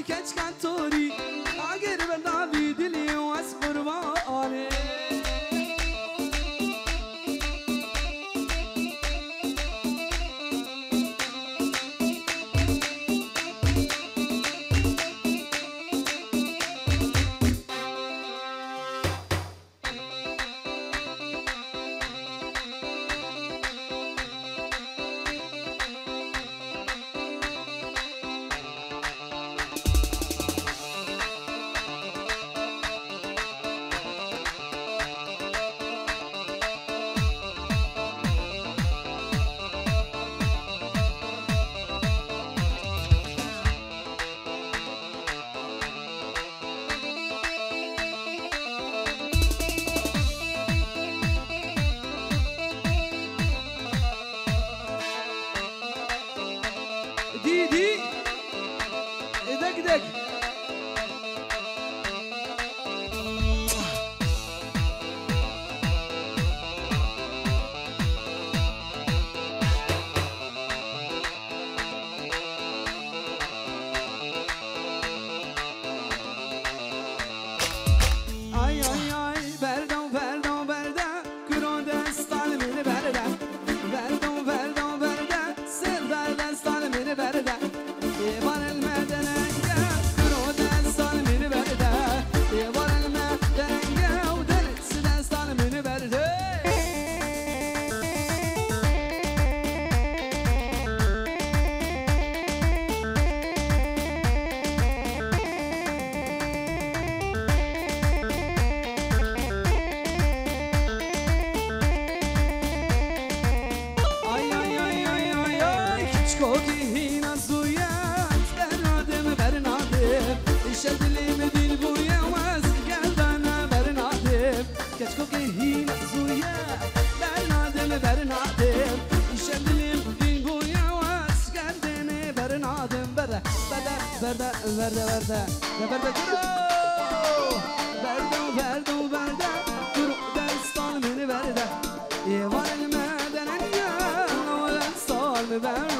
كج كانتوري اگر بنابي دلي واصبر واني دي دق دق ay ay ay Verdon verdon verde Kuro destan mini verde Verdon verdon verde Sır destan mini verde Yevar elmedene Kuro destan mini verde Yevar elmedene Udelis destan mini verde Verde, verde, verde, verde, kuro. Verdon, verdon, verde, kuro destan mini verde. Yevar elmeden engel, o destan mi verde.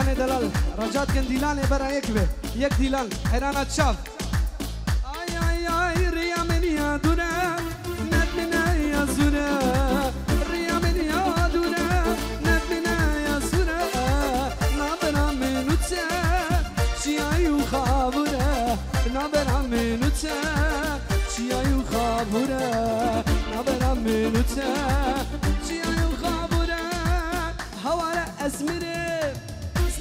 دیلان دلال رجات کن دیلان برا یک به یک دیلان حیرانات شاف آی آی آی ریا من یادونه ندمنا یا زونه ریا من یادونه ندمنا یا زونه نابرا منوته چیایو خابوره نابرا منوته چیایو خابوره نابرا منوته چیایو خابوره هواره اسمره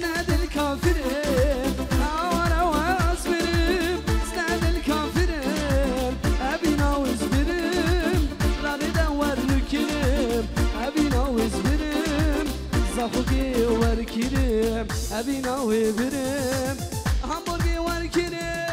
سند الكافرين هواره واسمره سند الكافرين ابينا وزبرم رغدا وركرم ابينا وزبرم زفوقي وركرم ابينا وبرم همبرغي وركرم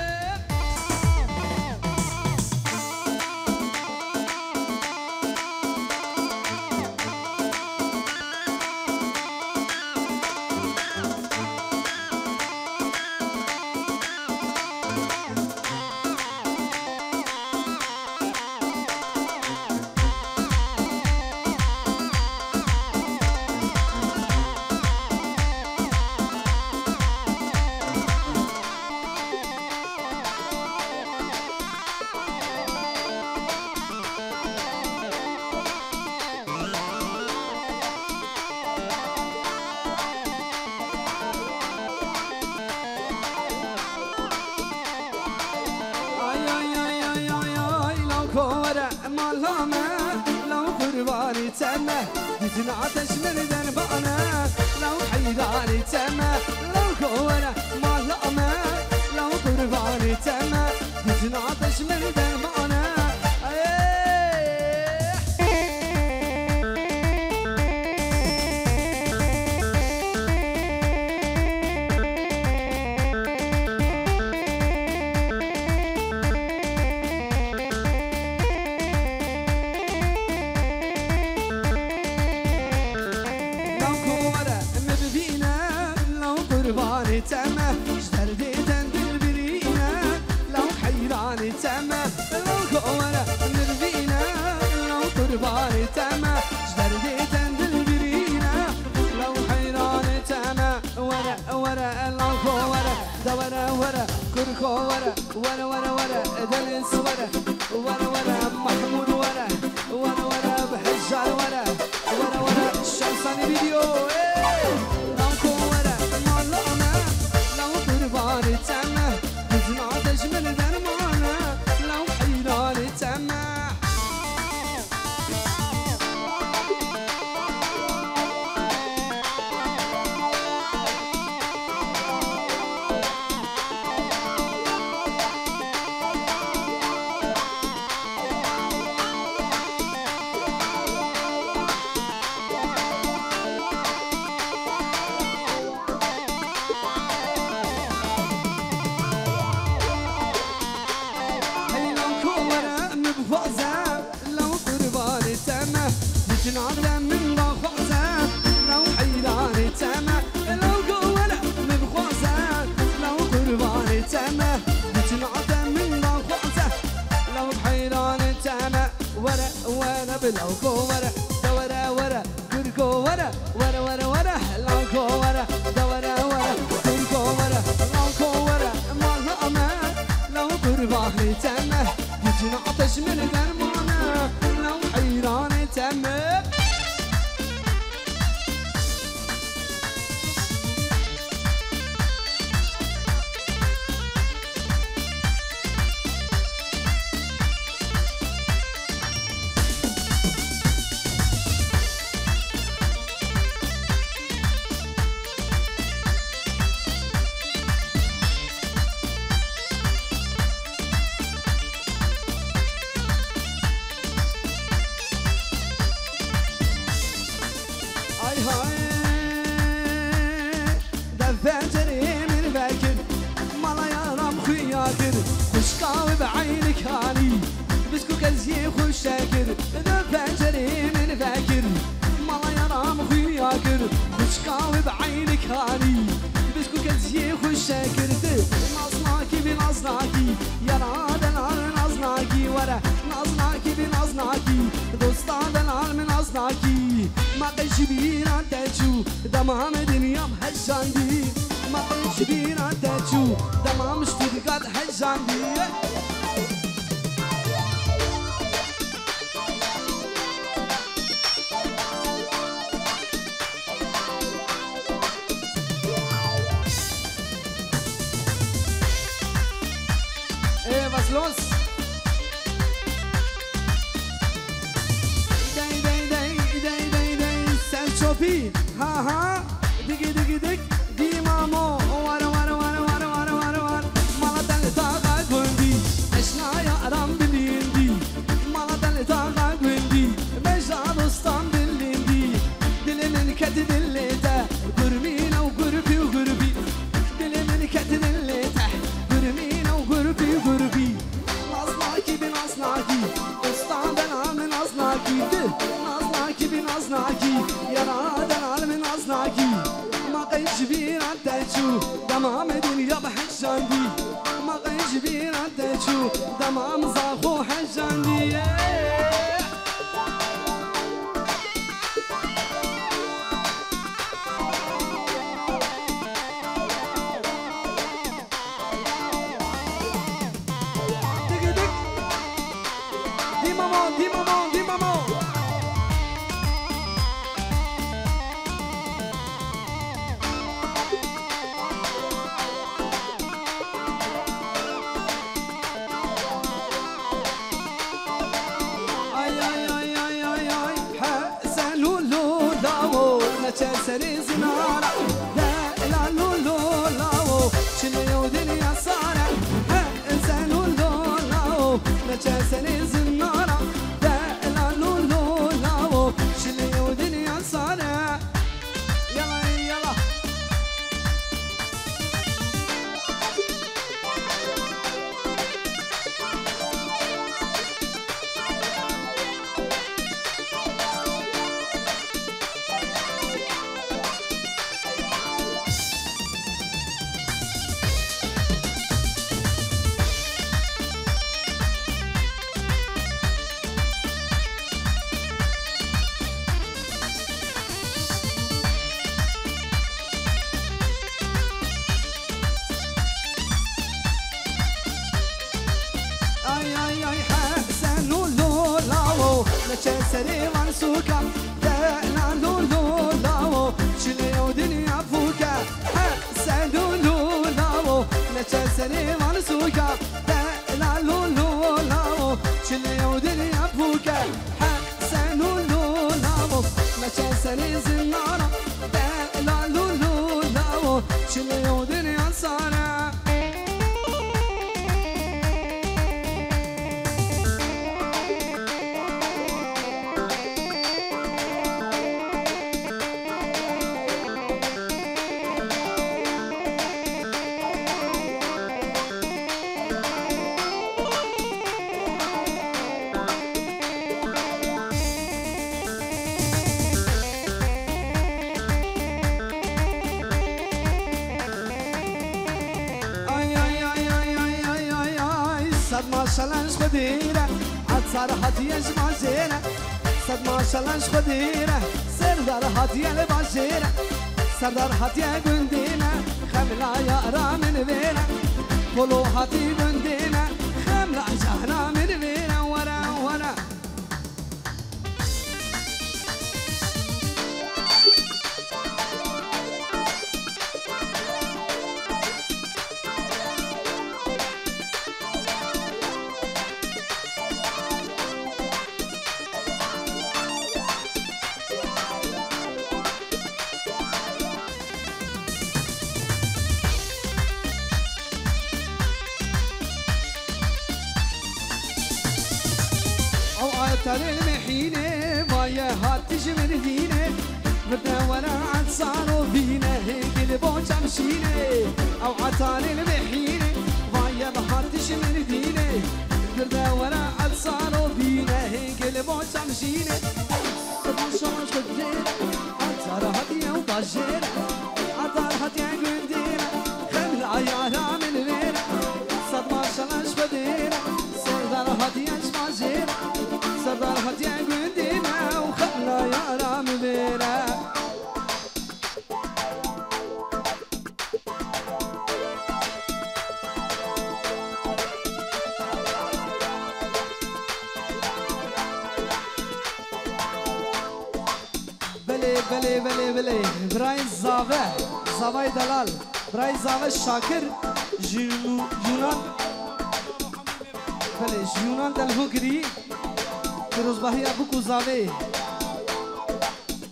ديتنا عطش من ذنبنا لو حيداني تما لو كورة ما لقمة لو قرباني تما ديتنا عطش من ذنبنا تما اشتردي تندل برينا لو حيراني تما لو كورة نرفينا لو قرباني تما اشتردي تندل برينا لو حيراني تما ورا ورا لو كورة دورا ورا كركو ورا ورا ورا ورا دلس ورا ورا ورا محمود ورا ورا ورا بحجار ورا ورا ورا شمساني فيديو تما ديتنا عطش من ذنبنا لو حيراني تما نعرى من بخوزة لو حيراني تما لو قولة من بخوزة لو قرباني تما نعرى من بخوزة لو حيراني تما ورا ورا بلو قورة دورا ورا كركو ورا ورا ورا ورا لو قورة دورا ورا كركو ورا لو قورة ما لقمة لو قرباني تما نعطش من قرمانة لو حيراني تما خوشقاوي بعينك هاني بسكو كزي خوش شاكر ذا بنجري من فاكر مالا يا رام خوياكر خوشقاوي بعينك هاني بسكو كزي خوش شاكر نازناكي بنازناكي يا راد العالم نازناكي ورا نازناكي بنازناكي دوستان العالم نازناكي ما قش بينا تجو دمام دنيا بهالشاندي كبير عدى تشو دمام شتي قد حجان دي ايه بسلوس داي داي داي داي داي داي سالشوبي ها ها دق دق دق دي مامو ورا ورا ورا ورا ورا ورا ورا مالا دل طاقة قندي اشنا يا ارام باليندي مالا دل طاقة قندي بجا دوستان باليندي دل من كت دلته قرمينا وقربي وقربي دل من كت دلته قرمينا وقربي وقربي نازناكي بنازناكي استان بنا من نازناكي نازناكي بنازناكي يا رادن علم نازناكي ما قيش بير عدتشو دمام دنيا بحجاندي ما قيش بير عدتشو دمام زاخو حجاندي دق دق دي ماما دي ماما دي ماما سري زنارة لا لا لولو لاو شنو دنيا صارة زنو لاو نجا سري زنارة لا لا لولو لاو شنو دنيا صارة يلا يلا سري وانسوكا لا لولو لاو شليو دنيا فوكا حسن لولو لاو نجا سري وانسوكا لا لولو لاو شليو دنيا فوكا حسن لولو لاو نجا سري زنارة لا لولو لاو شليو دنيا صارة ما شاء الله خديره عطار هديه جماجيره صد ما شاء الله خديره سردار هديه لباجيره سردار هديه قندينا خملا يا را من بينا بلو هدي قندينا خملا جهنا من بينا ورا ورا تالي المحينة بايا هاتش من دينة بدنا ولا عد صاروا فينا هيك البوجة مشينة أو عتالي المحينة بايا بهاتش من دينة بدنا ولا عد صاروا فينا هيك البوجة مشينة تبصر خدينا عطار هدية وباجينا عطار هدية قندينا خمل عيارها من بينا صد ما شلاش بدينا سردار هدية جماجينا سردار هدية قندينا وخمل عيارها من بينا بله بله بله برای زاوه زاوه دلال برای زاوه شاکر یونان بله یونان دلهو گری روزباهی ابو کو زاوه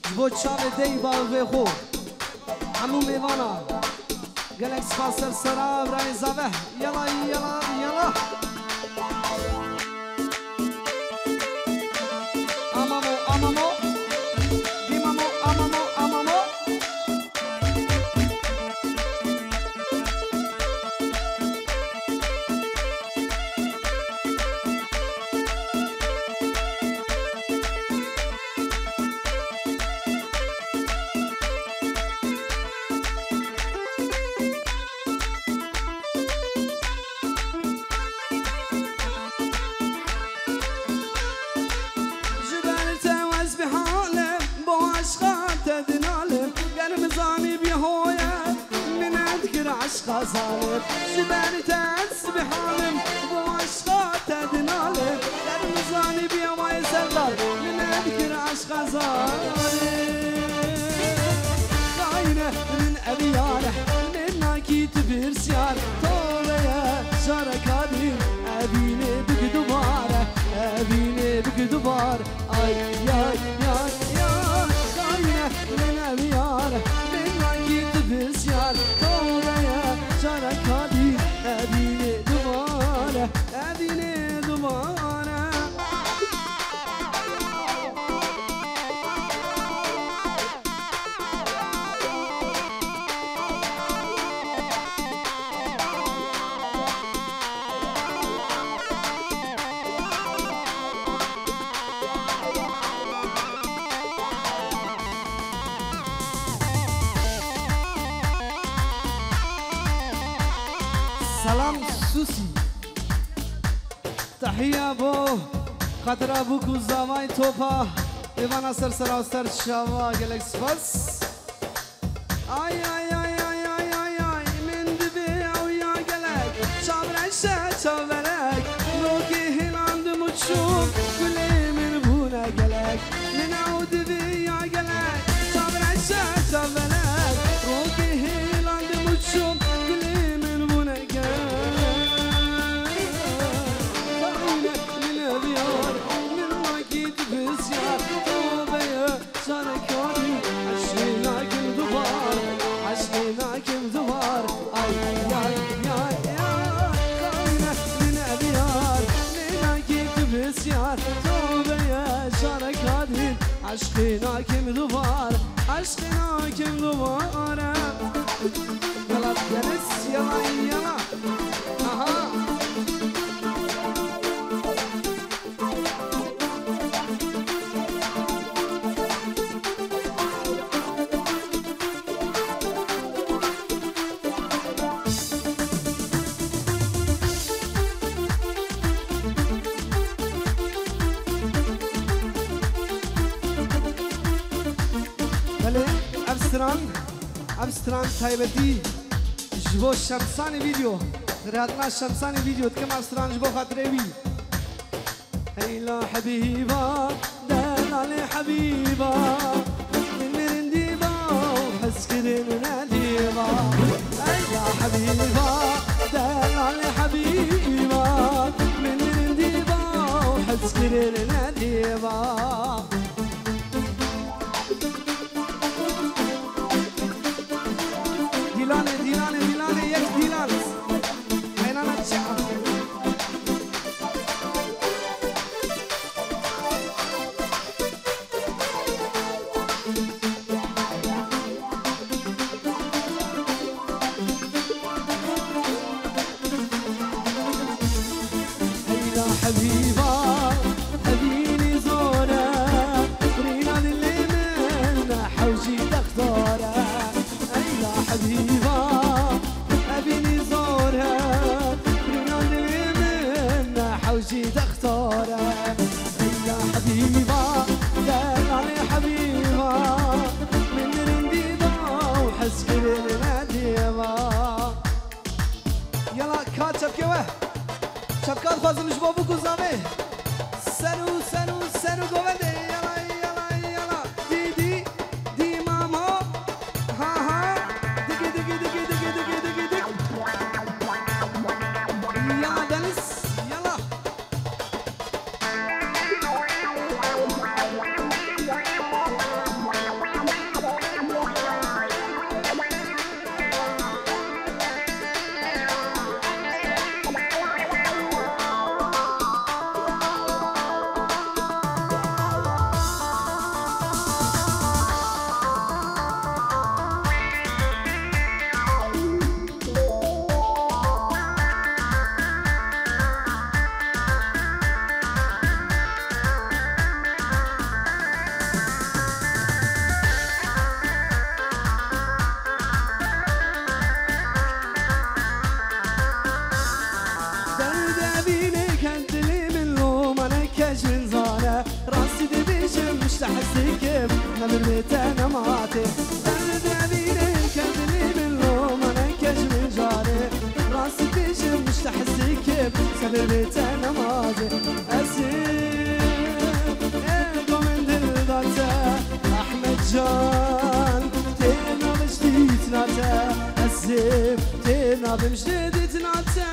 جبو چاوه دی باوه خو همو میوانا گلک سپاسر سرا برای زاوه یلا یلا یلا امامو امامو دیمامو امامو امامو ظالم جبالي تنسبح عالم وعشقات تدنالم در مزاني بيا ما يسلطر من اذكر عشق ظالم خاينة من ابيانه من ناكيت برسيان طولة يا شاركادي ابيني بك دبارة ابيني بك دبار اي يا يا يا خاينة من ابيانه من ناكيت برسيان شاركادي أبيني دبارة أبيني دبارة سلام سوسی تحیه بو خاطر ابو کو زمای توپا ایوانا سر سراستر شوا گلک سپاس آی آی آی آی آی آی آی من دبی او یا گلک چابرشه چابرک روکی هلاندم uçup gülemin buna gelek من او دبی یا گلک چابرشه چابرک روکی هلاندم uçup عشقنا كم دوبار عشقنا كم دوبار يلا جلس يلا يلا اها ابستران تایبتی جبو شمسانی ویدیو رادنا شمسانی ویدیو تکم ابستران جبو خاطره بی هیلا حبیبا دلال حبیبا من مرندیبا وحس كده ناديبا هیلا حبیبا دلال حبیبا من مرندیبا وحس كده ناديبا ديلاني يك ديلان حينا نتشعر هيدا حبيبا أبيني زورة رينا اللي منا حوجي دكتورة هيدا حبيبا أبيني زورة رينا اللي منا حوجي دكتورة هيدا حبيبا دلالي حبيبا من رنديبا وحس كلنا ديبا يلا كاتب كوه شبكات فازلش بابو كوزامي سنو سنو سنو قوة يلا يلا يلا دي دي دي بيتنا ماتي درد عبيري كدلي من لوم انا كج من جاري راسي تيجي مش تحسي كيف سبب بيتنا ماتي اسيب ايقو من دلداتا احمد جان تينا بجديد ناتا اسيب تينا بجديد ناتا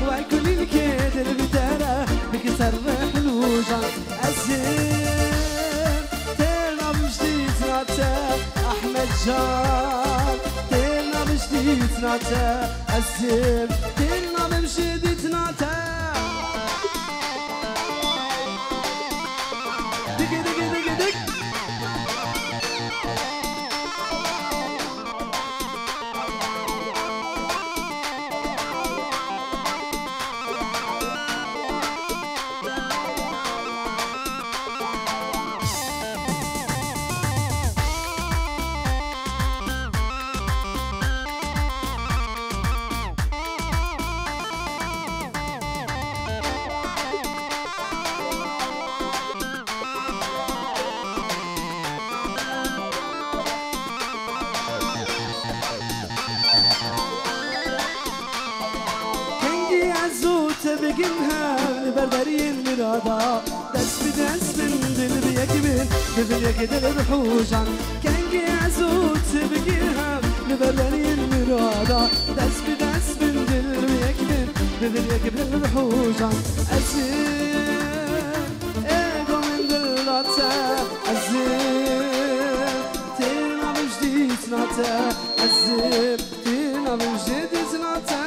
وكل الكيد البتارة بكسرح الوجع الزين تينا بجديد ناتا أحمد جان تينا بجديد ناتا الزين تينا بجديد ناتا دق دق دق دق بقنها البربرين مرادا دس بدس من دل بيكبن دل يكدل بحوجان كان عزوت بقنها البربرين مرادا دس بدس من دل بيكبن دل يكدل بحوجان أزين إيقو من دلاتا أزين تينا بجديد ناتا أزين تينا بجديد ناتا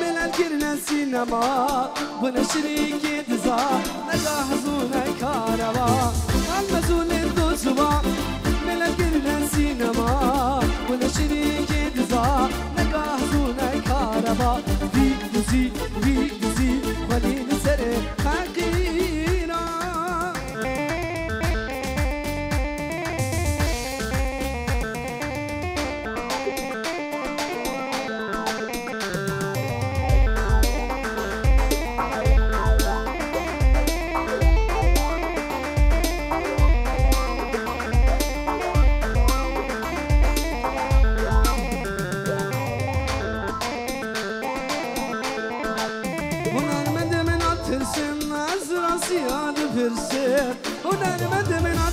من الكرنا سينما ونشريكي تزا نجاهزونا كاربا المسؤول الدوسوا من الكرنا سينما ونشريكي تزا نجاهزونا كاربا في دزي ولين سري حقينا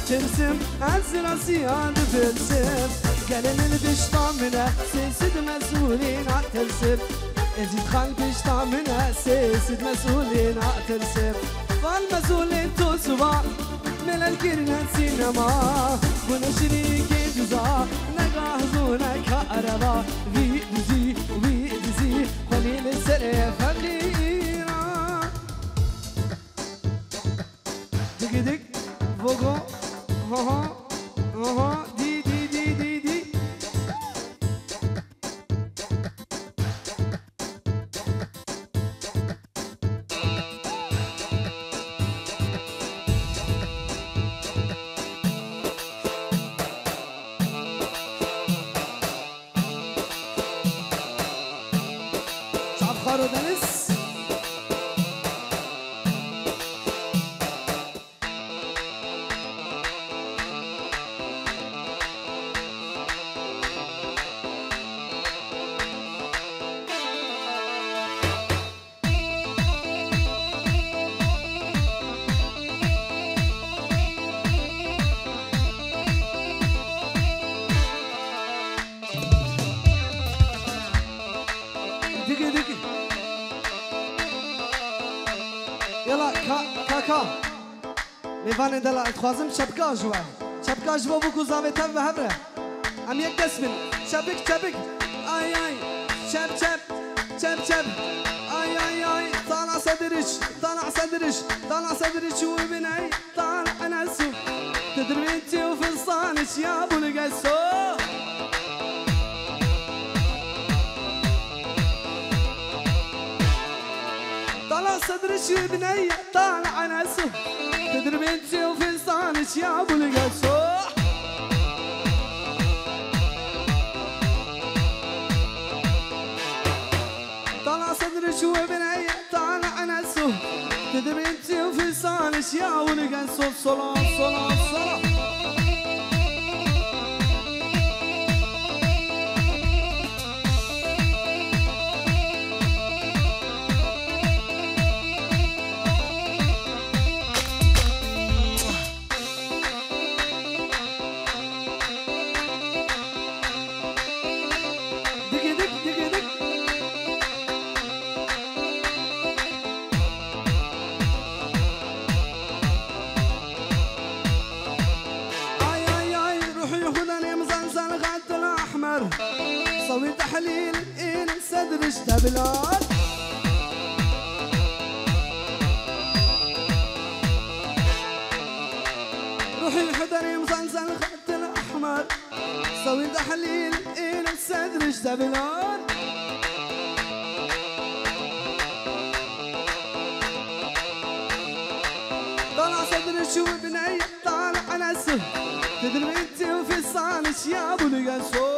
ترسم عالزراسي عاد فرسم قالن البشطامنا سيسد مسؤولين عالترسم ازيد خال بشطامنا سيسد مسؤولين عالترسم فالمسؤولين توسوا من الكرنا سينما ونشريكي جزا نجاهزونا كهربا في دزي قليل السري فقيرا دق دق فوقو دي الو دنس يلا كاكا میوان دل خوازم شبکا جوا شبکا جوا بکو زاویت به هبره ام یک دست من شبک آی آی شب آی طالع صدرش وبناي طالع نسو تدري انت وفي الصانش يا ابو القسو طالع صدرش وبناي طالع نسو تدري انت وفي الصانش يا ابو القسو طالع صدرش وبناي طالع نسو تدري انت وفي صالش يا ولقى صلاة صوي تحليل إن صدرش دبلان روحي الحضري مزنزل خط الأحمر صوي تحليل إن صدرش دبلان طالع صدرش وبني طالع نسه تدري انت وفي الصالش يا ابو القسو